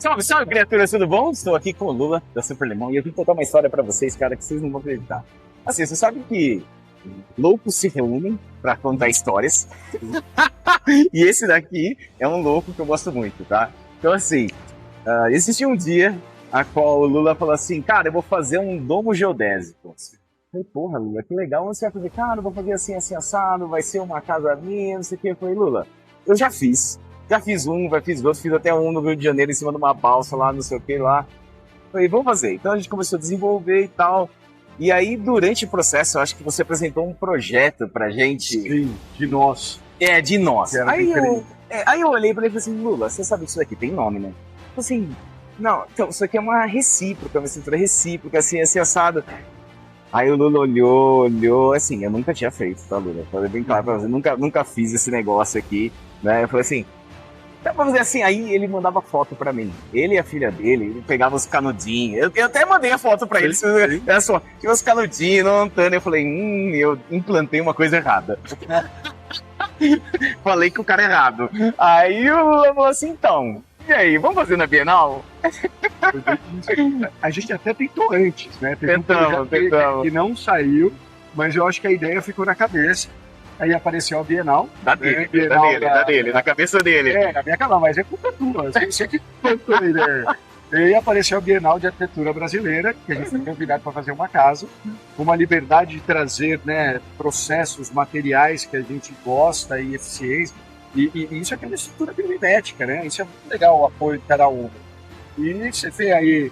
Salve, salve, criaturas, tudo bom? Estou aqui com o Lula, da Super Limão, e eu vim contar uma história pra vocês, cara, que vocês não vão acreditar. Assim, você sabe que loucos se reúnem pra contar histórias, e esse daqui é um louco que eu gosto muito, tá? Então, assim, existiu um dia a qual o Lula falou assim, cara, eu vou fazer um domo geodésico. Eu falei, porra, Lula, que legal, onde você vai fazer? Cara, eu vou fazer assim, assim, assado, vai ser uma casa minha, não sei o que. Eu falei, Lula, eu já fiz um, já fiz outro, fiz até um no Rio de Janeiro em cima de uma balsa lá, não sei o que lá. Falei, vamos fazer. Então a gente começou a desenvolver e tal. E aí, durante o processo, eu acho que você apresentou um projeto pra gente. Sim, de nós. É, de nós. Que era diferente. Aí eu olhei pra ele e falei assim, Lula, você sabe que isso daqui tem nome, né? Eu falei assim, não, então, isso aqui é uma recíproca, uma cintura recíproca, assim, assim, assado. Aí o Lula olhou, assim, eu nunca tinha feito, tá, Lula? Falei bem claro pra você, nunca fiz esse negócio aqui, né? Eu falei assim, dá pra fazer assim, aí ele mandava foto pra mim. Ele e a filha dele, ele pegava os canudinhos. Eu até mandei a foto pra ele. Olha só, tinha uns canudinhos no Antônio. Eu falei, eu implantei uma coisa errada. Falei com o cara errado. Aí o Lula falou assim, então, e aí, vamos fazer na Bienal? A gente até tentou antes, né? Teve Tentamos. que não saiu, mas eu acho que a ideia ficou na cabeça. Aí apareceu a Bienal. Da dele, na cabeça dele. É, na minha cabeça, mas é culpa tua. Você que plantou a ideia. E aí apareceu a Bienal de Arquitetura Brasileira, que a gente foi convidado para fazer uma casa, com uma liberdade de trazer, né, processos, materiais que a gente gosta e eficiência. E isso é aquela estrutura mimética, né? Isso é muito legal, o apoio de cada um. E você vê aí,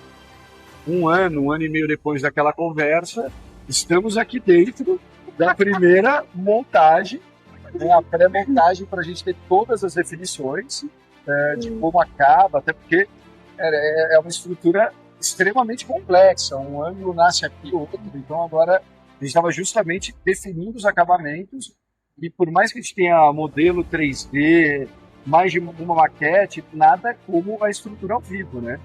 um ano e meio depois daquela conversa, estamos aqui dentro da primeira montagem, né, a pré-montagem para a gente ter todas as definições de como acaba, até porque é uma estrutura extremamente complexa, um ângulo nasce aqui, outro, então agora a gente estava justamente definindo os acabamentos e por mais que a gente tenha modelo 3D, mais de uma maquete, nada como a estrutura ao vivo, né?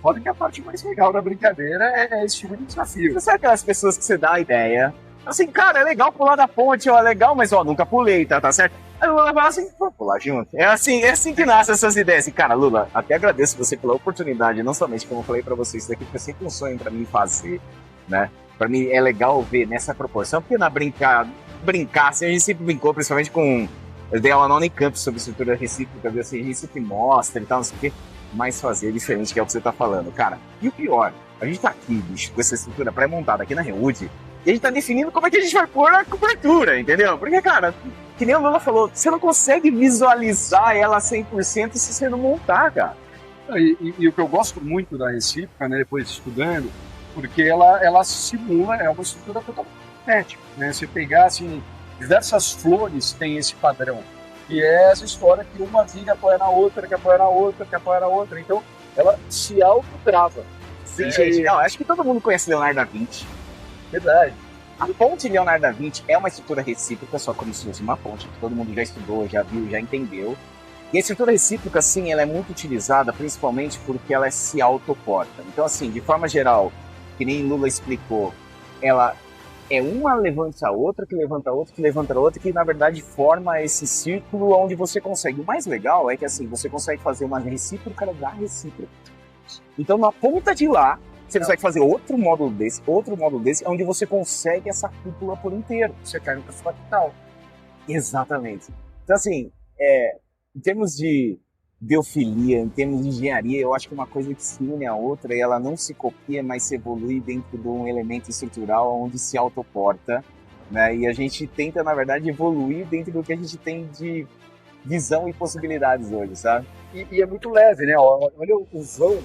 Fora que a parte mais legal da brincadeira é esse tipo de desafio. Você sabe aquelas pessoas que você dá a ideia, assim, cara, é legal pular da ponte, ó, é legal, mas ó, nunca pulei, tá certo? Aí o Lula fala assim, vamos pular junto. É assim que nascem essas ideias. E, cara, Lula, até agradeço você pela oportunidade, não somente como eu falei pra vocês, isso daqui foi sempre um sonho pra mim fazer, né? Pra mim é legal ver nessa proporção, porque na brincar, assim, a gente sempre brincou, principalmente com... Eu dei aula na Unicamp sobre estrutura recíproca, assim, a gente sempre mostra e tal, não sei o quê, mas fazer diferente, que é o que você tá falando, cara. E o pior, a gente tá aqui, bicho, com essa estrutura pré-montada aqui na Reúde, e a gente tá definindo como é que a gente vai pôr a cobertura, entendeu? Porque, cara, que nem o Lula falou, você não consegue visualizar ela 100% se você não montar, cara. E o que eu gosto muito da recíproca, né, depois estudando, porque ela simula, é uma estrutura totalmente estética, né? Você pegar, assim, diversas flores têm esse padrão, que é essa história que uma viga apoia na outra, que apoia na outra, que apoia na outra, então ela se autotrava. Sim, gente, não, acho que todo mundo conhece Leonardo da Vinci. Verdade. A ponte Leonardo da Vinci é uma estrutura recíproca, só como se fosse uma ponte, que todo mundo já estudou, já viu, já entendeu. E a estrutura recíproca, sim, ela é muito utilizada, principalmente porque ela se autoporta. Então, assim, de forma geral, que nem Lula explicou, ela é uma levanta a outra, que levanta a outra, que levanta a outra, que na verdade forma esse círculo onde você consegue. O mais legal é que, assim, você consegue fazer uma recíproca da recíproca. Então, na ponta de lá, você consegue fazer outro módulo desse, onde você consegue essa cúpula por inteiro. Você cai no fractal. Exatamente. Então, assim, em termos de biofilia, em termos de engenharia, eu acho que uma coisa que se une à outra e ela não se copia, mas se evolui dentro de um elemento estrutural onde se autoporta, né? E a gente tenta, na verdade, evoluir dentro do que a gente tem de visão e possibilidades hoje, sabe? E é muito leve, né? Olha o vão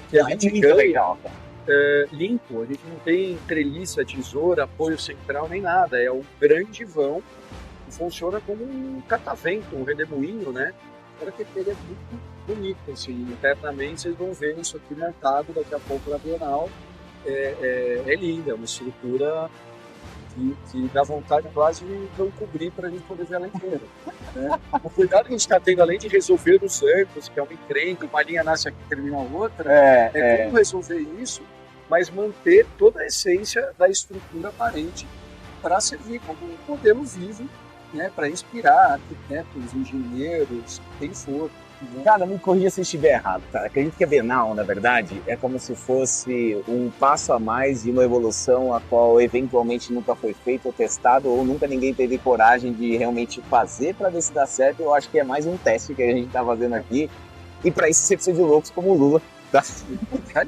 que a gente ganha, legal, cara. limpo, a gente não tem treliça, tesoura, apoio central, nem nada. É um grande vão que funciona como um catavento, um redemoinho, né? Para que ele é muito bonito, assim, internamente vocês vão ver isso aqui montado daqui a pouco na Bienal. É linda, é uma estrutura que dá vontade quase de não cobrir para a gente poder ver ela inteira. Né? O cuidado que a gente está tendo, além de resolver os ângulos, que é uma encrenca, uma linha nasce aqui e termina a outra, como resolver isso, mas manter toda a essência da estrutura aparente para servir como um modelo vivo, né, para inspirar arquitetos, engenheiros, quem for. Cara, me corrija se eu estiver errado, cara. Acredito que a Bienal, na verdade, é como se fosse um passo a mais de uma evolução a qual eventualmente nunca foi feito ou testado, ou nunca ninguém teve coragem de realmente fazer para ver se dá certo. Eu acho que é mais um teste que a gente tá fazendo aqui. E para isso você precisa de loucos como o Lula, tá?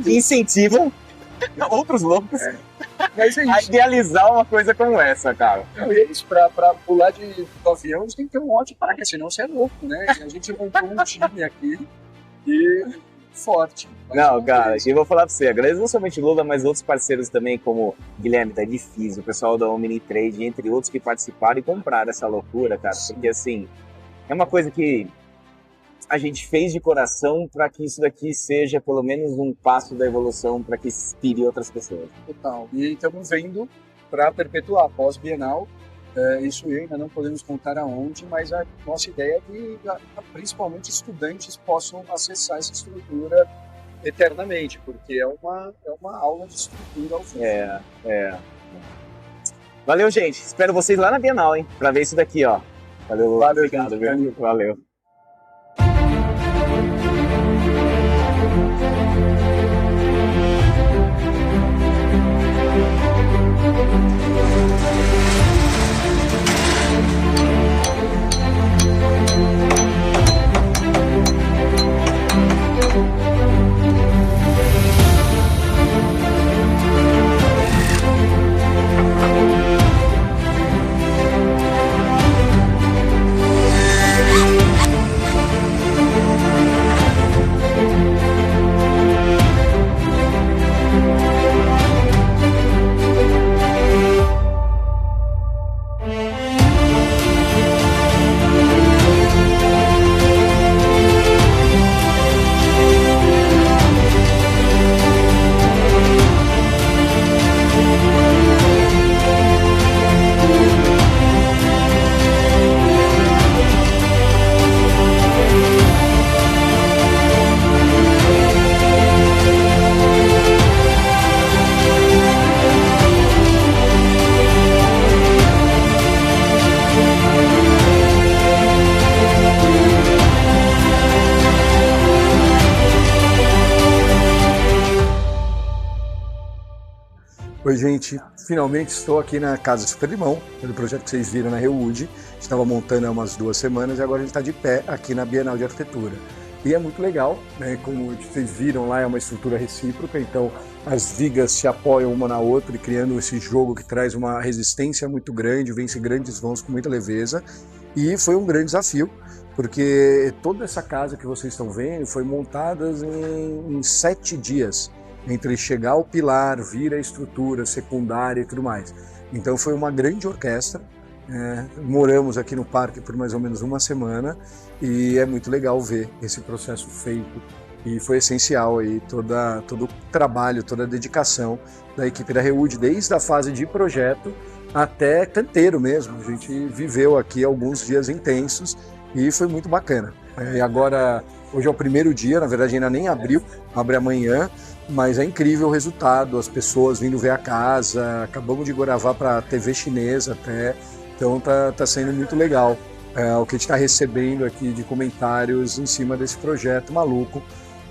Que incentivam outros loucos Mas é a isso. idealizar uma coisa como essa, cara. Não, e é isso, pra pular do avião, a gente tem que ter um ótimo para que senão você é louco, né? A gente montou um time aqui e forte. Não, cara, eu vou falar pra você, agradeço não somente Lula, mas outros parceiros também, como Guilherme da Difícil, o pessoal da Omni Trade, entre outros que participaram e compraram essa loucura, cara. Porque assim, é uma coisa que a gente fez de coração para que isso daqui seja pelo menos um passo da evolução para que inspire outras pessoas. Total. E estamos vendo para perpetuar pós-bienal. Isso ainda não podemos contar aonde, mas a nossa ideia é que principalmente estudantes possam acessar essa estrutura eternamente, porque é uma aula de estrutura ao fim. Valeu, gente. Espero vocês lá na Bienal, hein? Para ver isso daqui, ó. Valeu, obrigado, viu? Valeu. Oi, gente. Finalmente estou aqui na Casa Super Limão, pelo projeto que vocês viram na Rewood. Estava montando há umas 2 semanas e agora a gente está de pé aqui na Bienal de Arquitetura. E é muito legal, né? Como vocês viram lá, é uma estrutura recíproca, então as vigas se apoiam uma na outra e criando esse jogo que traz uma resistência muito grande, vence grandes vãos com muita leveza. E foi um grande desafio, porque toda essa casa que vocês estão vendo foi montada em 7 dias. Entre chegar ao pilar, vir a estrutura secundária e tudo mais. Então foi uma grande orquestra. Moramos aqui no parque por mais ou menos 1 semana e é muito legal ver esse processo feito. E foi essencial aí todo o trabalho, toda a dedicação da equipe da Rewood, desde a fase de projeto até canteiro mesmo. A gente viveu aqui alguns dias intensos e foi muito bacana. E agora, hoje é o primeiro dia, na verdade ainda nem abriu, abre amanhã. Mas é incrível o resultado, as pessoas vindo ver a casa, acabamos de gravar para a TV chinesa até, então tá sendo muito legal o que a gente está recebendo aqui de comentários em cima desse projeto maluco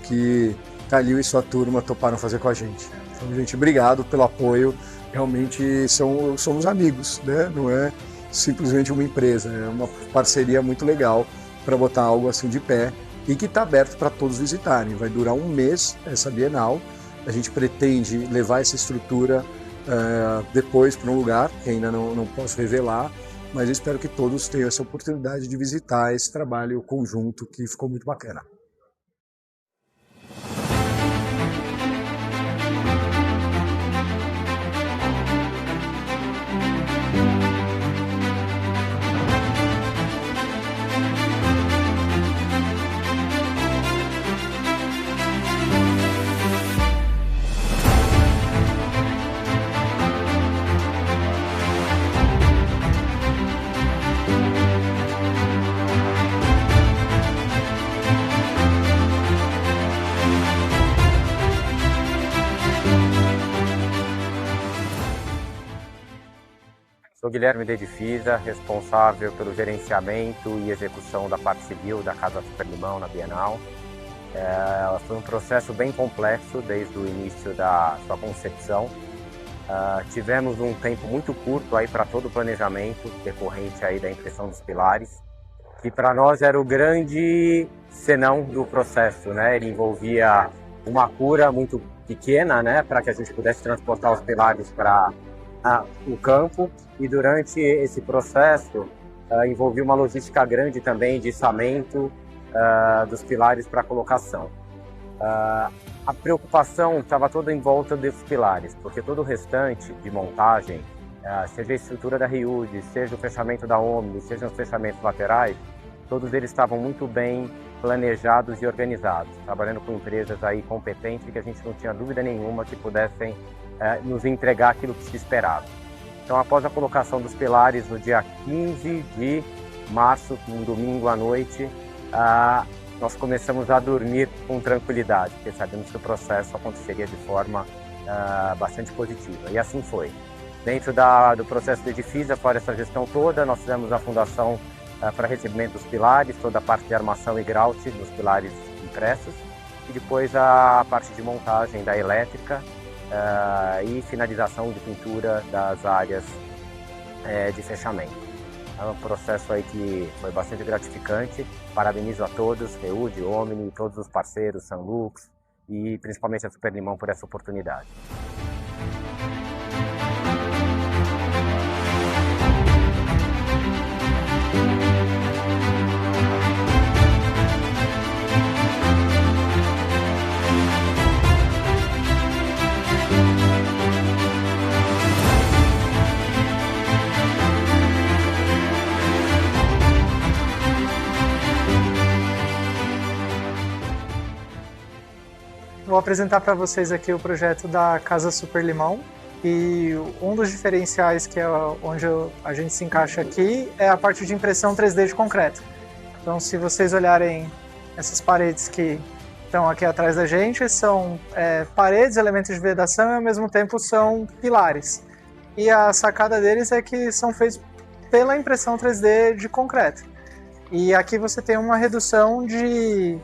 que Calil e sua turma toparam fazer com a gente. Então, gente, obrigado pelo apoio, realmente somos amigos, né? Não é simplesmente uma empresa, é uma parceria muito legal para botar algo assim de pé. E que está aberto para todos visitarem. Vai durar 1 mês essa Bienal. A gente pretende levar essa estrutura depois para um lugar que ainda não posso revelar, mas eu espero que todos tenham essa oportunidade de visitar esse trabalho conjunto que ficou muito bacana. Sou Guilherme de Edifisa, responsável pelo gerenciamento e execução da parte civil da Casa Super Limão na Bienal. Foi um processo bem complexo desde o início da sua concepção. Tivemos um tempo muito curto aí para todo o planejamento decorrente aí da impressão dos pilares, que para nós era o grande senão do processo, né? Ele envolvia uma cura muito pequena, né, para que a gente pudesse transportar os pilares para o campo, e durante esse processo envolvia uma logística grande também de içamento dos pilares para colocação. A preocupação estava toda em volta desses pilares, porque todo o restante de montagem, seja a estrutura da RIUD, seja o fechamento da Omni, seja os fechamentos laterais, todos eles estavam muito bem planejados e organizados, trabalhando com empresas aí competentes que a gente não tinha dúvida nenhuma que pudessem nos entregar aquilo que se esperava. Então, após a colocação dos pilares no dia 15 de março, um domingo à noite, nós começamos a dormir com tranquilidade, porque sabíamos que o processo aconteceria de forma bastante positiva. E assim foi. Dentro do processo de Edifisa, fora essa gestão toda, nós fizemos a fundação para recebimento dos pilares, toda a parte de armação e grout dos pilares impressos, e depois a parte de montagem da elétrica e finalização de pintura das áreas de fechamento. É um processo aí que foi bastante gratificante. Parabenizo a todos, RIUD, Omni, todos os parceiros, Sanlux e principalmente a Super Limão por essa oportunidade. Vou apresentar para vocês aqui o projeto da Casa Super Limão, e um dos diferenciais que é onde a gente se encaixa aqui é a parte de impressão 3D de concreto. Então, se vocês olharem essas paredes que estão aqui atrás da gente, são paredes, elementos de vedação e ao mesmo tempo são pilares. E a sacada deles é que são feitos pela impressão 3D de concreto. E aqui você tem uma redução de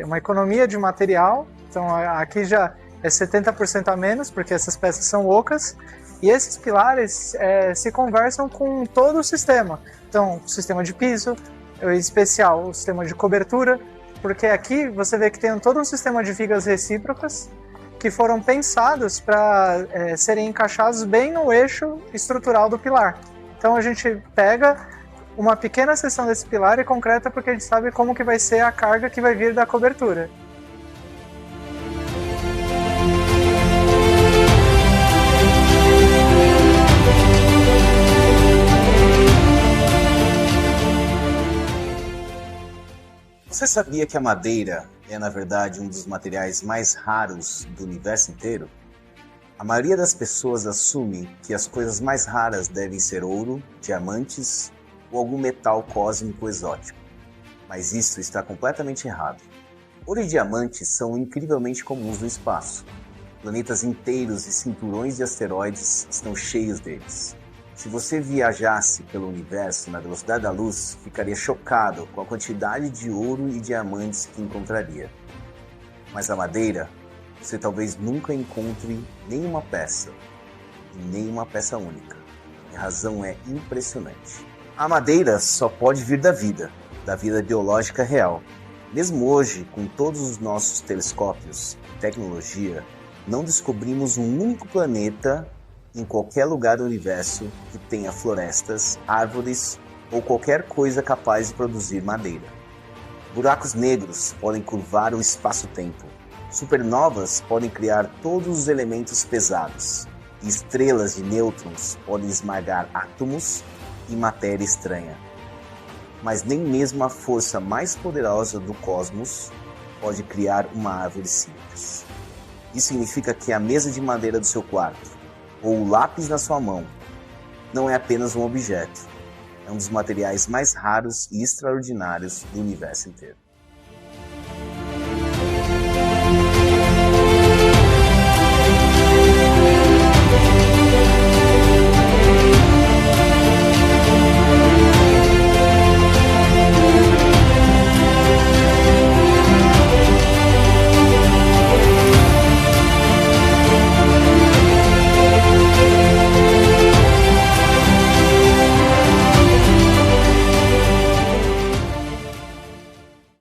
uma economia de material. Então aqui já é 70% a menos, porque essas peças são ocas, e esses pilares se conversam com todo o sistema. Então, o sistema de piso, em especial o sistema de cobertura, porque aqui você vê que tem todo um sistema de vigas recíprocas que foram pensados para serem encaixados bem no eixo estrutural do pilar. Então a gente pega uma pequena seção desse pilar e concreta, porque a gente sabe como que vai ser a carga que vai vir da cobertura. Você sabia que a madeira é, na verdade, um dos materiais mais raros do universo inteiro? A maioria das pessoas assume que as coisas mais raras devem ser ouro, diamantes ou algum metal cósmico exótico. Mas isso está completamente errado. Ouro e diamantes são incrivelmente comuns no espaço. Planetas inteiros e cinturões de asteroides estão cheios deles. Se você viajasse pelo universo na velocidade da luz, ficaria chocado com a quantidade de ouro e diamantes que encontraria. Mas a madeira, você talvez nunca encontre nenhuma peça, e nenhuma peça única. E a razão é impressionante. A madeira só pode vir da vida biológica real. Mesmo hoje, com todos os nossos telescópios e tecnologia, não descobrimos um único planeta em qualquer lugar do universo que tenha florestas, árvores ou qualquer coisa capaz de produzir madeira. Buracos negros podem curvar o espaço-tempo. Supernovas podem criar todos os elementos pesados. E estrelas de nêutrons podem esmagar átomos e matéria estranha. Mas nem mesmo a força mais poderosa do cosmos pode criar uma árvore simples. Isso significa que a mesa de madeira do seu quarto ou o lápis na sua mão não é apenas um objeto, é um dos materiais mais raros e extraordinários do universo inteiro.